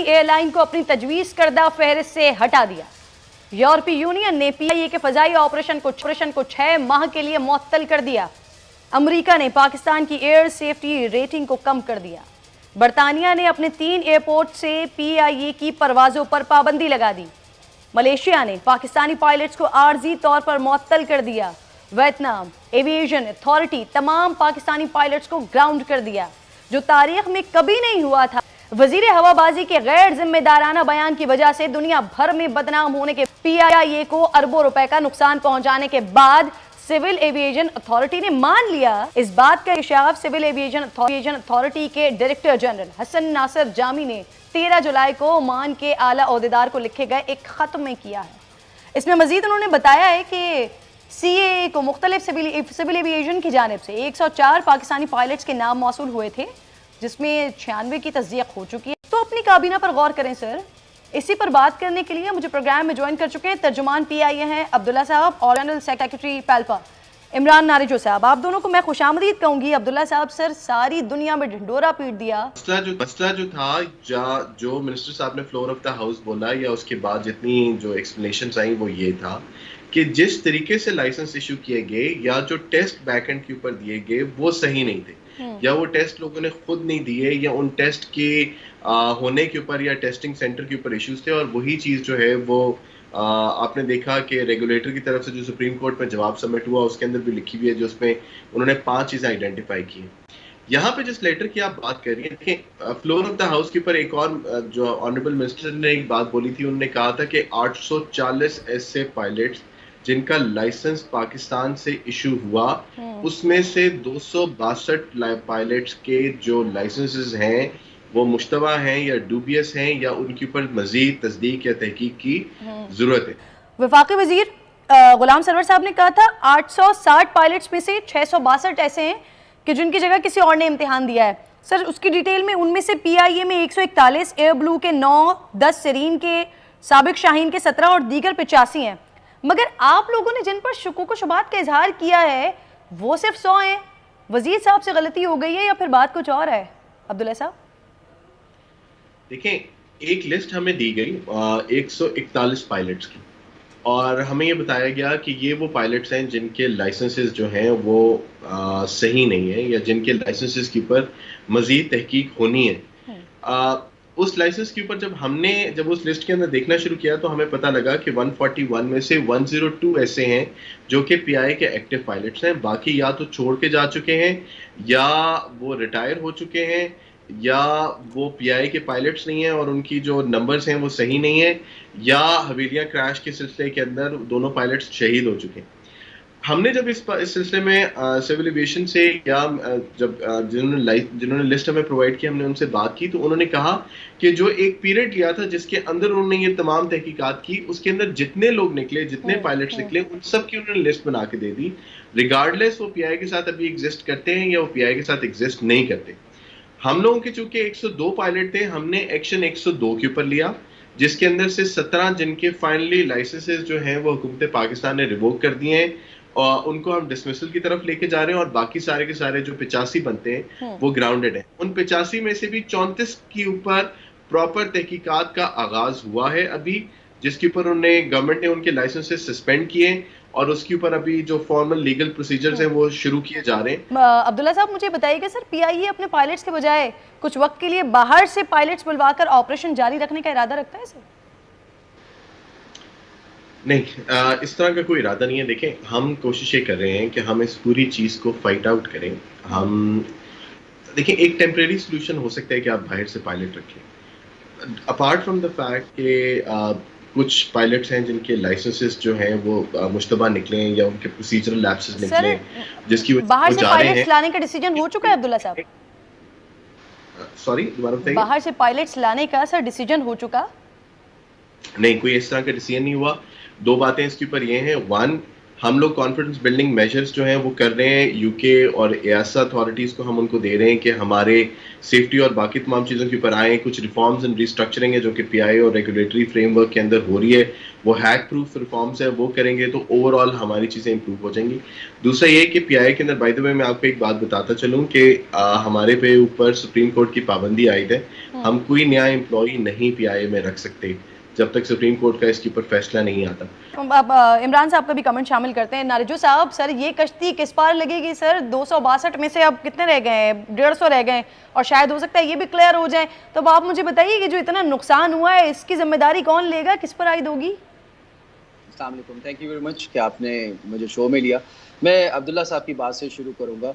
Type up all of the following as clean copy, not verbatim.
Airline को अपनी तजवीज़ करदा फहरिस्त से हटा दिया। यूरोपीय यूनियन ने PIA के फजाई ऑपरेशन को 6 माह के लिए मुअत्तल कर दिया। अमेरिका ने पाकिस्तान की एयर सेफ्टी रेटिंग को कम कर दिया। बरतानिया ने अपने 3 एयरपोर्ट से PIA की परवाज़ों पर पाबंदी लगा दी। मलेशिया ने पाकिस्तानी पायलट्स को आर्जी तौर पर मुअत्तल कर दिया। वियतनाम एविएशन अथॉरिटी तमाम पाकिस्तानी पायलट्स को ग्राउंड कर दिया, जो तारीख में कभी नहीं हुआ था। वजीर हवाबाजी के गैर जिम्मेदाराना बयान की वजह से दुनिया भर में बदनाम होने के PIA को अरबों रुपए का नुकसान पहुंचाने के बाद सिविल एविएशन अथॉरिटी ने मान लिया। इस बात का इंकशाफ सिविल एविएशन अथॉरिटी के डायरेक्टर जनरल हसन नासिर जामी ने 13 जुलाई को ओमान के आला ओहदेदार को लिखे गए एक खत में किया है। इसमें मजीद उन्होंने बताया है कि CAA को मुख्तलिफ सिविल एविएशन की जानिब से 104 पाकिस्तानी पायलट्स के नाम मौसूल हुए थे, जिसमें 96 की तस्दीक हो चुकी है। तो अपनी काबीना पर गौर करें सर। इसी पर बात करने के लिए मुझे प्रोग्राम में ज्वाइन कर चुके हैं तर्जुमान PIA हैं अब्दुल्ला साहब और जनरल सेक्रेटरी पैल्पा इमरान नारिजो साहब। आप दोनों को मैं खुशामदीद कहूंगी। अब्दुल्ला साहब, सर सारी दुनिया में ढिंडोरा पीट दिया। मसला जो था, जो मिनिस्टर साहब ने फ्लोर ऑफ द हाउस बोला या उसके बाद जितनी जो एक्सप्लेनेशंस आई वो ये था कि जिस तरीके से लाइसेंस इशू किए गए या जो टेस्ट बैकएंड के ऊपर दिए गए वो सही नहीं थे, या वो टेस्ट लोगों ने खुद नहीं दिए, या उन टेस्ट के होने के ऊपर या टेस्टिंग सेंटर के ऊपर इश्यूज थे। और वही चीज़ जो है वो आपने देखा कि रेगुलेटर की तरफ से जो सुप्रीम कोर्ट में जवाब सबमिट हुआ उसके अंदर भी लिखी हुई है, जो उसमें उन्होंने 5 चीज़ें आइडेंटिफाई की। यहाँ पे जिस लेटर की आप बात कर रही हैं, देखिए फ्लोर ऑफ द हाउस के ऊपर एक और जो ऑनरेबल मिनिस्टर ने एक बात बोली थी, उन्होंने कहा था कि 840 ऐसे पायलट्स जिनका लाइसेंस पाकिस्तान से इशू हुआ, उसमें से 262 पायलट्स के जो लाइसेंसेस हैं वो मुश्तबा हैं या डूबियस हैं या उनके ऊपर मजीद तस्दीक या तहकीक की जरूरत है। वफाकी वजीर गुलाम सरवर साहब ने कहा था 860 पायलट्स में से 662 ऐसे हैं कि जिनकी जगह किसी और ने इम्तिहान दिया है। सर उसकी डिटेल में उनमें से PIA में 141, एयर ब्लू के 9, 10 सेरीन के, साबिक शाहीन के 17 और दीगर 85 हैं। मगर आप लोगों ने जिन पर शुकूक शुबात का इजहार किया है वो सिर्फ 100 हैं। वजीर साहब से गलती हो गई है या फिर बात कुछ और है? अब्दुल्ला साहब देखें, एक लिस्ट हमें दी गई 141 पायलट्स की, और हमें ये बताया गया कि ये वो पायलट्स हैं जिनके लाइसेंसेस जो हैं वो सही नहीं है या जिनके लाइसेंसेस के ऊपर मजीद तहकीक होनी है। उस लाइसेंस के ऊपर जब उस लिस्ट के अंदर देखना शुरू किया तो हमें पता लगा कि 141 में से 102 ऐसे हैं जो कि PIA के एक्टिव पायलट्स हैं। बाकी या तो छोड़ के जा चुके हैं, या वो रिटायर हो चुके हैं, या वो PIA के पायलट्स नहीं हैं और उनकी जो नंबर्स हैं वो सही नहीं है, या हवेलियां क्रैश के सिलसिले के अंदर दोनों पायलट्स शहीद हो चुके हैं। हमने जब इस सिलसिले में सिविल एविएशन से या जब जिन्होंने लिस्ट हमें प्रोवाइड की, हमने उनसे बात की तो उन्होंने कहा कि जो एक पीरियड लिया था जिसके अंदर उन्होंने ये तमाम तहकीकात की, उसके अंदर जितने लोग निकले, जितने पायलट्स निकले, उन सब की उन्होंने लिस्ट बना के दे दी, रिगार्डलेस वो PIA के साथ अभी एग्जिस्ट करते हैं या वो PIA के साथ एग्जिस्ट नहीं करते। हम लोगों के चूंकि 102 पायलट थे, हमने एक्शन 102 के ऊपर लिया, जिसके अंदर से 17 जिनके फाइनली लाइसेंसेस जो हैं वो हुकूमत पाकिस्तान ने रिवोक कर दिए हैं और उनको हम डिसमिसल की तरफ लेके जा रहे हैं, और बाकी सारे के सारे जो 85 बनते हैं वो ग्राउंडेड हैं। उन 85 में से भी 34 के ऊपर प्रॉपर तहकीकात का आगाज हुआ है अभी, जिसके ऊपर गवर्नमेंट ने उनके लाइसेंसेस सस्पेंड किए और उसके ऊपर अभी जो फॉर्मल लीगल प्रोसीजर्स हैं वो शुरू किए जा रहे हैं। अब्दुल्ला साहब मुझे बताइएगा सर, PIA अपने पायलट्स के बजाय कुछ वक्त के लिए बाहर से पायलट्स बुलवाकर ऑपरेशन जारी रखने का इरादा रखता है सर? नहीं, इस तरह का कोई इरादा नहीं है। देखें, हम कोशिश ये कर रहे हैं कि हम इस पूरी चीज़ को फाइट आउट करें। हम देखें, एक टेम्परेरी सोल्यूशन हो सकता है कि आप बाहर से पायलट रखें, अपार्ट फ्रॉम द फैक्ट कि कुछ पायलट्स हैं जिनके लाइसेंसेस जो हैं वो मुश्तबा निकले या उनके प्रोसीजरल लैप्सेस निकले, जिसकी बाहर से पायलट्स लाने का डिसीजन हो चुका है अब्दुल्ला साहब? सॉरी, दोबारा बताइए। बाहर से पायलट्स लाने का सर डिसीजन हो चुका? नहीं, कोई इस तरह का डिसीजन नहीं हुआ। 2 बातें इसके ऊपर ये हैं। 1, हम लोग कॉन्फिडेंस बिल्डिंग मेजर्स जो हैं वो कर रहे हैं। यूके और EASA अथॉरिटीज़ को हम उनको दे रहे हैं कि हमारे सेफ्टी और बाकी तमाम चीज़ों के ऊपर आएँ। कुछ रिफॉर्म्स एंड रिस्ट्रक्चरिंग है जो कि PI और रेगुलेटरी फ्रेमवर्क के अंदर हो रही है, वो हैक प्रूफ रिफॉर्म्स है, वो करेंगे तो ओवरऑल हमारी चीज़ें इंप्रूव हो जाएंगी। दूसरा ये कि PI के अंदर बाय द वे मैं आपको एक बात बताता चलूँ कि हमारे पे ऊपर सुप्रीम कोर्ट की पाबंदी आयद है। हम कोई नया एम्प्लॉई नहीं PI में रख सकते जब तक सुप्रीम कोर्ट का इसके ऊपर फैसला नहीं आता। अब इमरान साहब का भी कमेंट शामिल करते हैं। नारिजू साहब, सर ये कश्ती किस पार लगेगी सर? 262 में से अब कितने रह गए हैं? 150 रह गए और शायद हो सकता है ये भी क्लियर हो जाए। तो अब आप मुझे बताइए कि जो इतना नुकसान हुआ है इसकी जिम्मेदारी कौन लेगा, किस पर आयद होगी? अस्सलाम वालेकुम, थैंक यू वेरी मच कि आपने मुझे शो में लिया। मैं अब्दुल्ला साहब की बात से शुरू करूँगा।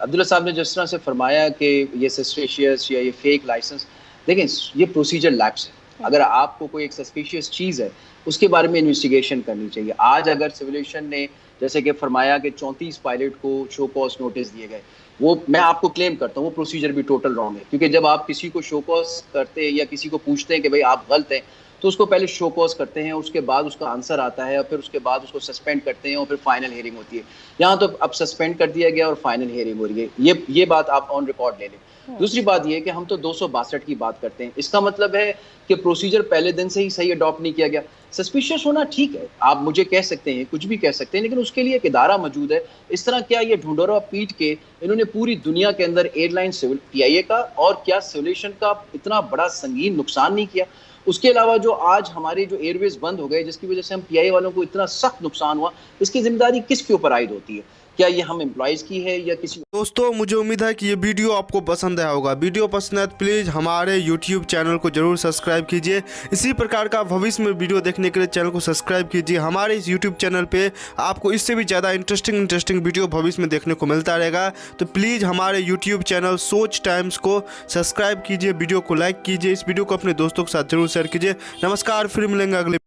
अब्दुल्ला साहब ने जिस तरह से फरमाया कि ये सस्पिशियस या ये फेक लाइसेंस, देखें ये प्रोसीजर लैप्स है। अगर आपको कोई एक सस्पिशियस चीज़ है उसके बारे में इन्वेस्टिगेशन करनी चाहिए। आज अगर सिविल एविएशन ने जैसे कि फरमाया कि 34 पायलट को शो कॉज नोटिस दिए गए, वो मैं आपको क्लेम करता हूँ वो प्रोसीजर भी टोटल रॉन्ग है। क्योंकि जब आप किसी को शो कॉज करते हैं या किसी को पूछते हैं कि भाई आप गलत हैं, तो उसको पहले शो कॉज करते हैं, उसके बाद उसका आंसर आता है और फिर उसके बाद उसको सस्पेंड करते हैं और फिर फाइनल हियरिंग होती है। यहाँ तो अब सस्पेंड कर दिया गया और फाइनल हियरिंग हो रही है। ये बात आप ऑन रिकॉर्ड ले लें। दूसरी बात ये है कि हम तो 262 की बात करते हैं, इसका मतलब है कि प्रोसीजर पहले दिन से ही सही अडॉप्ट नहीं किया गया। सस्पिशियस होना ठीक है, आप मुझे कह सकते हैं, कुछ भी कह सकते हैं, लेकिन उसके लिए एक इदारा मौजूद है। इस तरह क्या ये ढूंढोरा पीट के इन्होंने पूरी दुनिया के अंदर एयरलाइन सिविल PIA का और क्या सिविलेशन का इतना बड़ा संगीन नुकसान नहीं किया? उसके अलावा जो आज हमारे जो एयरवेज बंद हो गए जिसकी वजह से हम PIA वालों को इतना सख्त नुकसान हुआ, इसकी जिम्मेदारी किसके ऊपर आयद होती है? क्या ये हम एम्प्लॉयज़ की है या किसी? दोस्तों मुझे उम्मीद है कि ये वीडियो आपको पसंद आया होगा। वीडियो पसंद है तो प्लीज़ हमारे YouTube चैनल को जरूर सब्सक्राइब कीजिए। इसी प्रकार का भविष्य में वीडियो देखने के लिए चैनल को सब्सक्राइब कीजिए। हमारे इस YouTube चैनल पे आपको इससे भी ज़्यादा इंटरेस्टिंग वीडियो भविष्य में देखने को मिलता रहेगा। तो प्लीज़ हमारे YouTube चैनल सोच टाइम्स को सब्सक्राइब कीजिए, वीडियो को लाइक कीजिए, इस वीडियो को अपने दोस्तों के साथ जरूर शेयर कीजिए। नमस्कार, फिर मिलेंगे अगले